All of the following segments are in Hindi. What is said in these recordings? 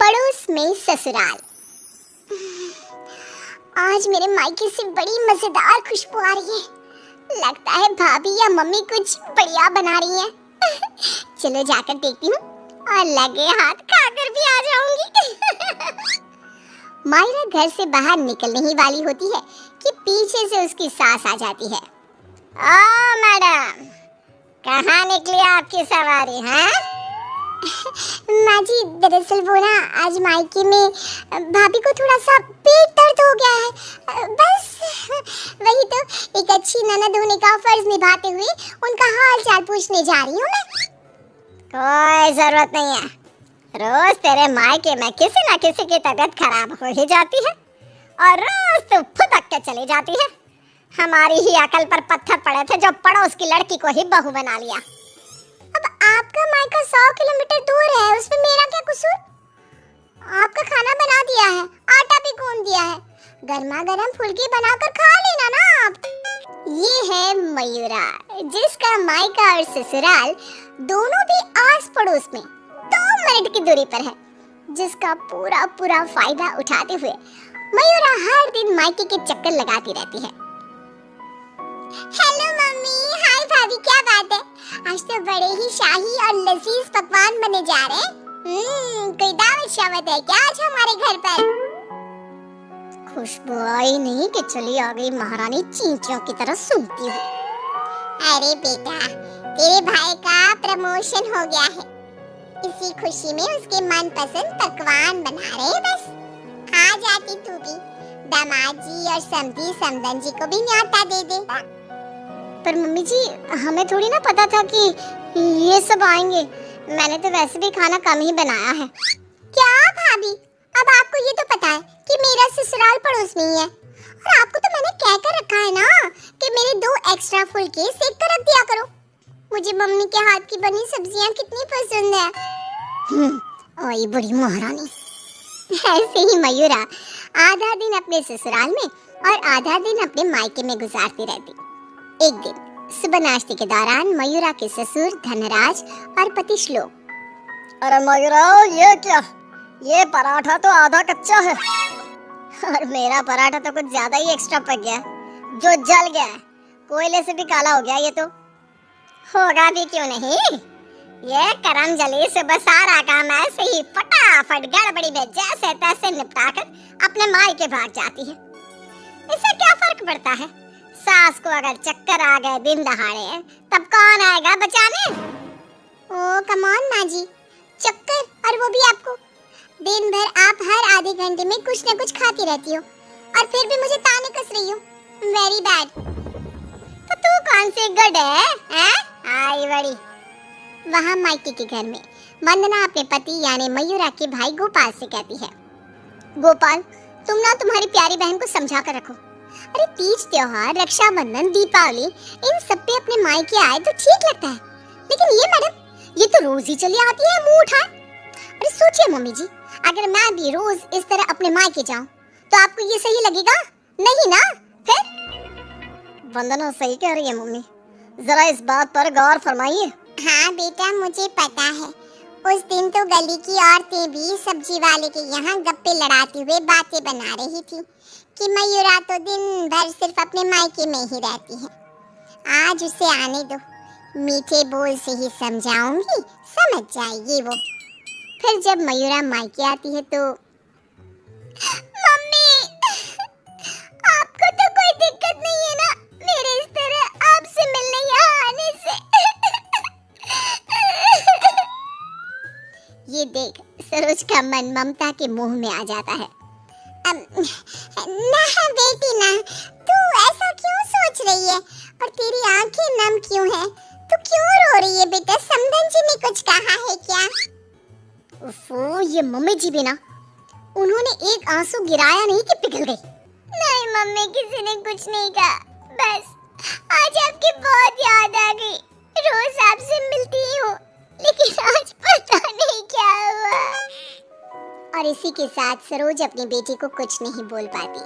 पड़ोस में ससुराल। आज मेरे मायके से बड़ी मजेदार खुशबू आ रही है। लगता है भाभी या मम्मी कुछ बढ़िया बना रही हैं। चलो जाकर देखती हूँ और लगे हाथ खाकर भी आ जाऊंगी। मायरा घर से बाहर निकलने ही वाली होती है कि पीछे से उसकी सास आ जाती है। ओ मैडम, कहाँ निकली आपकी सवारी है? माँ जी, दरअसल वो ना आज मायके में भाभी को थोड़ा सा पेट दर्द हो गया है। बस वही तो एक अच्छी ननद होने का फर्ज निभाते हुए उनका हाल चाल पूछने जा रही हूँ मैं। कोई जरूरत नहीं है, रोज तेरे मायके में किसी न किसी की तबीयत खराब हो ही जाती है और रोज तो फुदक के चली जाती है। हमारी ही अकल पर पत्थर पड़े थे जो पड़ोस की लड़की को ही बहू बना लिया। अब आपका मायका 100 किलोमीटर दूर है, उसमें मेरा क्या कसूर? आपका खाना बना दिया है, आटा भी गूंद दिया है, गर्मा गर्म फुल्की बनाकर खा लेना ना आप। ये है मयूरा, जिसका मायका और ससुराल दोनों भी आस पड़ोस में 2 मिनट की दूरी पर है, जिसका पूरा फायदा उठाते हुए मयूरा हर दिन मायके के चक्कर लगाती रहती है। हेलो मम्मी, हाय भाभी, क्या बात है? आज तो बड़े ही शाही और लजीज पकवान बने जा रहे हैं। कोई दावत शावत है क्या आज हमारे घर पर? खुशबू आई नहीं कि चली आ गई महारानी चींटियों की तरह सूंघती हुई। अरे बेटा, तेरे भाई का प्रमोशन हो गया है, इसी खुशी में उसके मनपसंद पकवान बना रहे हैं। बस आ जाती तू भी, दामाद जी और समधी समधन जी को भी न्योता दे दे। पर मम्मी जी, हमें थोड़ी ना पता था कि ये सब आएंगे। मैंने तो वैसे भी खाना कम ही बनाया है। क्या भाभी, अब आपको ये तो पता है कि मेरा ससुराल पड़ोस में ही है, और आपको तो मैंने कह कर रखा है ना कि मेरे 2 एक्स्ट्रा फुलके सेक कर रख दिया करो। मुझे मम्मी के हाथ की बनी सब्जियां कितनी पसंद है। ओए बड़ी महारानी। ऐसे ही मयूरा आधा दिन अपने ससुराल में और आधा दिन अपने मायके में गुजारती रहती। एक दिन सुबह नाश्ते के दौरान मयूरा के ससुर धनराज और पति श्लोक, अरे मयूरा, ये क्या? ये पराठा तो आधा कच्चा है और मेरा पराठा तो कुछ ज्यादा ही एक्स्ट्रा पक गया, जो जल गया है, कोयले से भी काला हो गया। ये तो होगा भी क्यों नहीं। ये करम जली सुबह सारा काम ऐसे ही फटाफट गड़बड़ी में जैसे तैसे निपटाकर अपने मायके भाग जाती है। इससे क्या फर्क पड़ता है? सास को अगर चक्कर आ गए दिन दहाड़े, तब कौन आएगा बचाने? ओ कम ऑन माँ जी, चक्कर, और वो भी आपको? दिन भर आप हर आधे घंटे में कुछ न कुछ खाती रहती हो और फिर भी मुझे ताने कस रही हो। Very bad. तो तू कौन सी गुड है? आई बड़ी। वहाँ मायके के घर में वंदना अपने पति यानी मयूरा के भाई गोपाल से कहती है, गोपाल, तुम ना तुम्हारी प्यारी बहन को समझा कर रखो। अरे तीज त्योहार, रक्षाबंधन, दीपावली, इन सब पे अपने मायके आए तो ठीक लगता है, लेकिन ये मैडम, ये तो रोज ही चली आती है मुंह उठाए। अरे सोचिए मम्मी जी, अगर मैं भी रोज इस तरह अपने मायके जाऊं तो आपको ये सही लगेगा? नहीं ना? फिर वंदना सही कह रही है मम्मी, जरा इस बात पर गौर फरमाइए। हाँ बेटा, मुझे पता है, उस दिन तो गली की औरतें भी सब्जी वाले के यहाँ गप्पे लड़ाते हुए बातें बना रही थी कि मयूरा तो दिन भर सिर्फ अपने मायके में ही रहती है। आज उसे आने दो, मीठे बोल से ही समझाऊंगी, समझ जाएगी वो। फिर जब मयूरा मायके आती है तो मम्मी, आपको तो कोई दिक्कत नहीं है ना मेरे इस तरह आपसे मिलने यहाँ आने से? ये देख, सरोज का मन ममता के मुंह में आ जाता है। ना बेटी ना, तू ऐसा क्यों सोच रही है और तेरी आंखें नम क्यों है? तू क्यों रो रही है बेटा? समधन जी ने कुछ कहा है क्या? उफ़ो, ये मम्मी जी भी ना, उन्होंने एक आंसू गिराया नहीं कि पिघल गई। नहीं मम्मी, किसी ने कुछ नहीं कहा, बस आज आपकी बहुत याद आ गई। रोज आपसे मिलती ही हूँ, लेकिन आज पता नहीं क्या हुआ। और इसी के साथ सरोज अपनी बेटी को कुछ नहीं बोल पाती,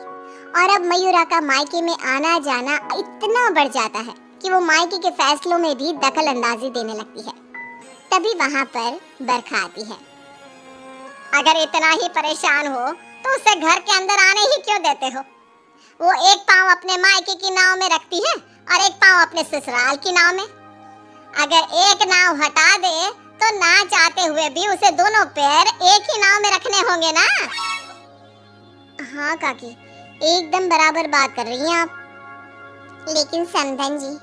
और अब मयूरा का मायके में आना जाना इतना बढ़ जाता है कि वो मायके के फैसलों में भी दखल अंदाजी देने लगती है। तभी वहाँ पर बरखा आती है अगर इतना ही परेशान हो तो उसे घर के अंदर आने ही क्यों देते हो? वो एक पाँव अपने मायके की नाव में रखती है और एक पाँव अपने ससुराल की नाव में। अगर एक नाव हटा दे तो ना चाहते हुए भी उसे दोनों पैर एक ही नाव में रखने होंगे ना। हाँ काकी, एकदम बराबर बात कर रही हैं आप। लेकिन समधन जी,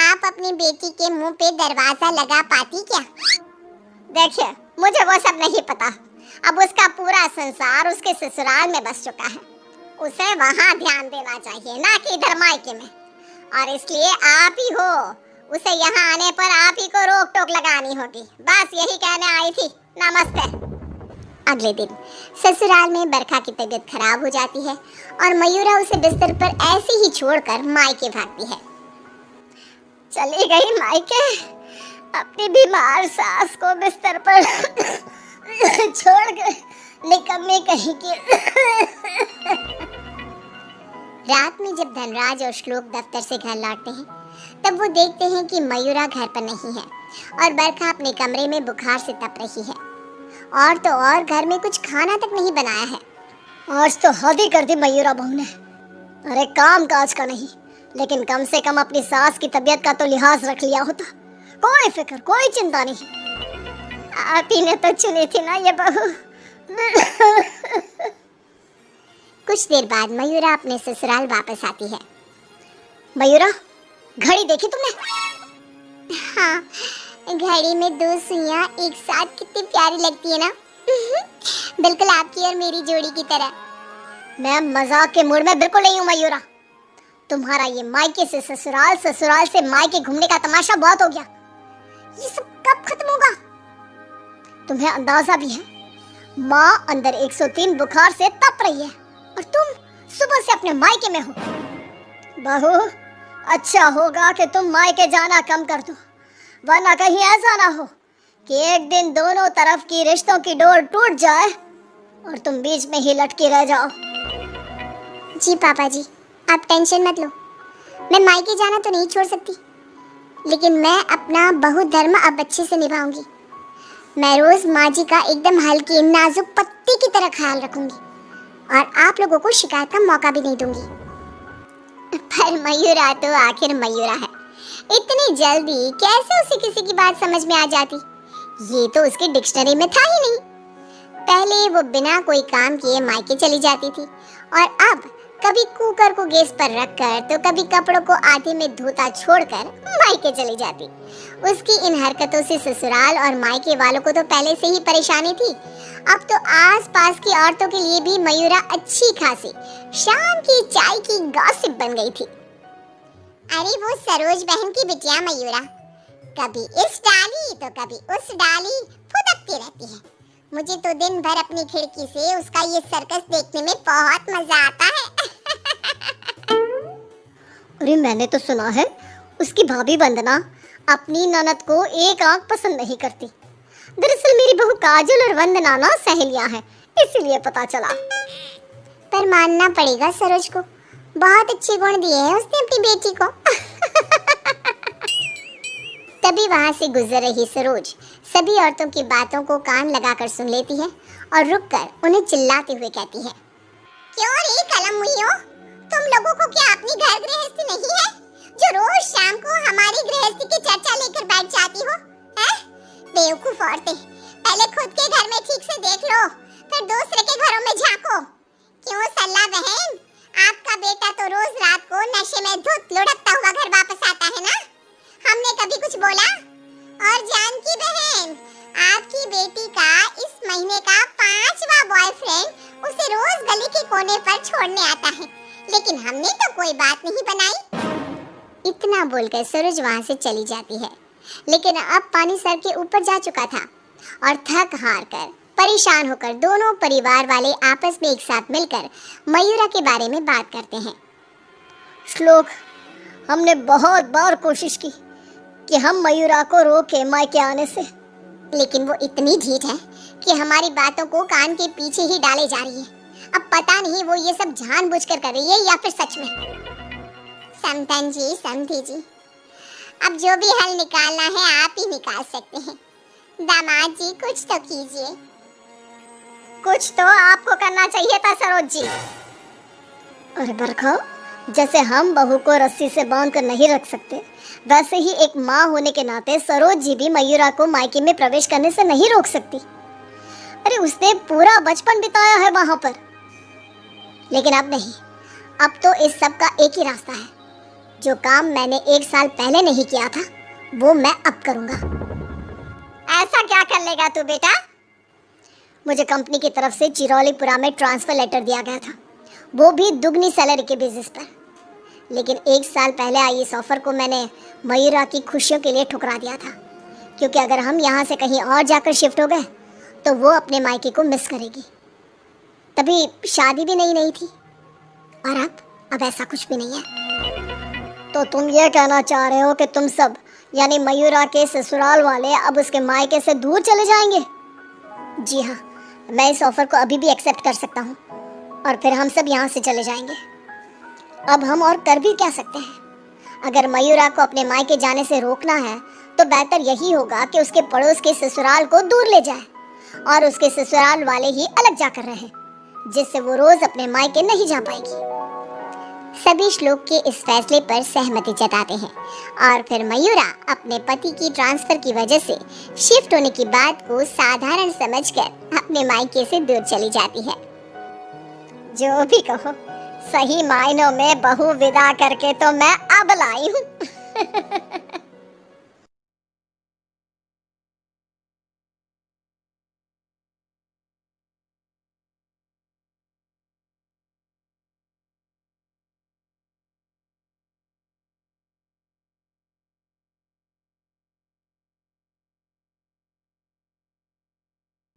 आप अपनी बेटी के मुंह पे दरवाजा लगा पाती क्या? देखिए, मुझे वो सब नहीं पता। अब उसका पूरा संसार उसके ससुराल में बस चुका है। उसे वहाँ ध्यान देना चाहिए, ना कि इधर मायके में। और इसलिए आप ही हो, उसे यहाँ आने पर आप ही को रोक टोक लगानी होगी। बस यही कहने आई थी। नमस्ते। अगले दिन ससुराल में बरखा की तबीयत खराब हो जाती है और मयूरा उसे बिस्तर पर ऐसे ही छोड़कर मायके भागती है। चली गई मायके, अपनी बीमार सास को बिस्तर पर छोड़ गई, निकम्मी कहीं की। रात में जब धनराज और श्लोक दफ्तर से घर लौटते हैं, तब वो देखते हैं कि मयूरा घर पर नहीं है और बरखा अपने कमरे में बुखार से तप रही है। और तो और घर में कुछ खाना तक नहीं बनाया है। आज तो हद ही कर दी मयूरा बहू ने। अरे काम काज का नहीं, लेकिन कम से कम अपनी सास की तबीयत का तो लिहाज रख लिया होता। कोई फिक्र, कोई चिंता नहीं। आप ही ने तो चुनी थी ना ये बहू। कुछ देर बाद मयूरा अपने ससुराल वापस आती है। मयूरा, घड़ी देखी तुमने? हाँ, घड़ी में 2 सुइयां एक साथ कितनी प्यारी लगती है ना। बिल्कुल आपकी और मेरी जोड़ी की तरह। मैं मजाक के मूड में बिल्कुल नहीं हूँ मयूरा। तुम्हारा ये मायके से ससुराल, ससुराल से मायके घूमने का तमाशा बहुत हो गया। ये सब कब खत्म होगा? तुम्हें अंदाजा भी है, माँ अंदर 103 बुखार से तप रही है और तुम सुबह से अपने मायके में हो। बहू, अच्छा होगा कि तुम मायके जाना कम कर दो, वरना कहीं ऐसा ना हो कि एक दिन दोनों तरफ की रिश्तों की डोर टूट जाए और तुम बीच में ही लटकी रह जाओ। जी पापा जी, आप टेंशन मत लो। मैं मायके जाना तो नहीं छोड़ सकती, लेकिन मैं अपना बहु धर्म अब अच्छे से निभाऊंगी। मैं रोज माँ जी का एकदम हल्की नाजुक पत्ती की तरह ख्याल रखूंगी और आप लोगों को शिकायत का मौका भी नहीं दूंगी। पर मयूरा तो आखिर मयूरा है, इतनी जल्दी कैसे उसे किसी की बात समझ में आ जाती? ये तो उसकी डिक्शनरी में था ही नहीं। पहले वो बिना कोई काम किए मायके चली जाती थी और अब कभी कुकर को गैस पर रखकर तो कभी कपड़ों को आधे में धोता छोड़कर मायके चली जाती। उसकी इन हरकतों से ससुराल और मायके वालों को तो पहले से ही परेशानी थी, अब तो आस-पास की औरतों के लिए भी मयूरा अच्छी खासी शाम की चाय की गॉसिप बन गई थी। अरे वो सरोज बहन की बिटिया मयूरा कभी इस डाली तो कभी उस डाली फुदकती रहती है। मुझे तो दिन भर अपनी खिड़की से उसका ये सर्कस देखने में बहुत मजा आता है। अरे मैंने तो सुना है उसकी भाभी वंदना अपनी ननद को एक आंख पसंद नहीं करती। दरअसल मेरी बहू काजल और वंदना ना सहेलियां हैं, इसीलिए पता चला। पर मानना पड़ेगा सरोज को, बहुत अच्छे गुण दिए हैं उसने अपनी बेटी को। तभी वहां से गुजर रही सरोज सभी औरतों की बातों को कान लगाकर सुन लेती है और रुककर उन्हें चिल्लाते हुए कहती है, क्यों रे कलम मुइयो, तुम लोगों को क्या अपनी घर गृहस्थी नहीं है जो रोज शाम को हमारी गृहस्थी की चर्चा लेकर बैठ जाती हो? हैं? बेवकूफ औरतें, पहले खुद के घर में ठीक से देख लो, फिर दूसरे के घरों में झांको। क्यों सल्ला बहन, आपका बेटा तो रोज रात को नशे में धुत लुढ़कता हुआ घर वापस आता है ना? हमने कभी कुछ बोला? और जानकी बहन, आपकी बेटी का इस महीने का 5वां बॉयफ्रेंड उसे रोज गली के कोने पर छोड़ने आता है, लेकिन हमने तो कोई बात नहीं बनाई। इतना बोलकर सरोज वहां से चली जाती है, लेकिन अब पानी सर के ऊपर जा चुका था और थक हार कर परेशान होकर दोनों परिवार वाले आपस में एक साथ मिलकर मयूरा के बारे में बात करते हैं। श्लोक, हमने बहुत बार कोशिश की कि हम मयूरा को रोके मायके आने से, लेकिन वो इतनी ढीठ है कि हमारी बातों को कान के पीछे ही डाले जा रही है। अब पता नहीं वो ये सब जानबूझकर कर रही है या फिर सच में। समधन जी, समधी जी, अब जो भी हल निकालना है आप ही निकाल सकते हैं। दामाद जी कुछ तो कीजिए। कुछ तो आपको करना चाहिए था सरोज जी। अरे बरखा, जैसे हम बहू को रस्सी से बांध कर नहीं रख सकते, वैसे ही एक माँ होने के नाते सरोज जी भी मयूरा को मायके में प्रवेश करने से नहीं रोक सकती। अरे उसने पूरा बचपन बिताया है वहां पर। लेकिन अब नहीं, अब तो इस सब का एक ही रास्ता है। जो काम मैंने 1 साल पहले नहीं किया था वो मैं अब करूंगा। ऐसा क्या कर लेगा तू बेटा? मुझे कंपनी की तरफ से चिरौलीपुरा में ट्रांसफर लेटर दिया गया था, वो भी दुगनी सैलरी के बेसिस पर। लेकिन 1 साल पहले आई इस ऑफर को मैंने मयूरा की खुशियों के लिए ठुकरा दिया था, क्योंकि अगर हम यहाँ से कहीं और जाकर शिफ्ट हो गए तो वो अपने मायके को मिस करेगी। तभी शादी भी नहीं थी, और अब ऐसा कुछ भी नहीं है। तो तुम ये कहना चाह रहे हो कि तुम सब यानी मयूरा के ससुराल वाले अब उसके मायके से दूर चले जाएंगे? जी हाँ, मैं इस ऑफर को अभी भी एक्सेप्ट कर सकता हूँ और फिर हम सब यहाँ से चले जाएंगे। अब हम और कर भी क्या सकते हैं? अगर मयूरा को अपने मायके जाने से रोकना है तो बेहतर यही होगा कि उसके पड़ोस के ससुराल को दूर ले जाए और उसके ससुराल वाले ही अलग जाकर रहे, जिससे वो रोज अपने मायके नहीं जा पाएगी। सभी श्लोक के इस फैसले पर सहमति जताते हैं और फिर मयूरा अपने पति की ट्रांसफर की वजह से शिफ्ट होने की बात को साधारण समझकर अपने मायके से दूर चली जाती है। जो भी कहो, सही मायनों में बहू विदा करके तो मैं अब लाई हूँ।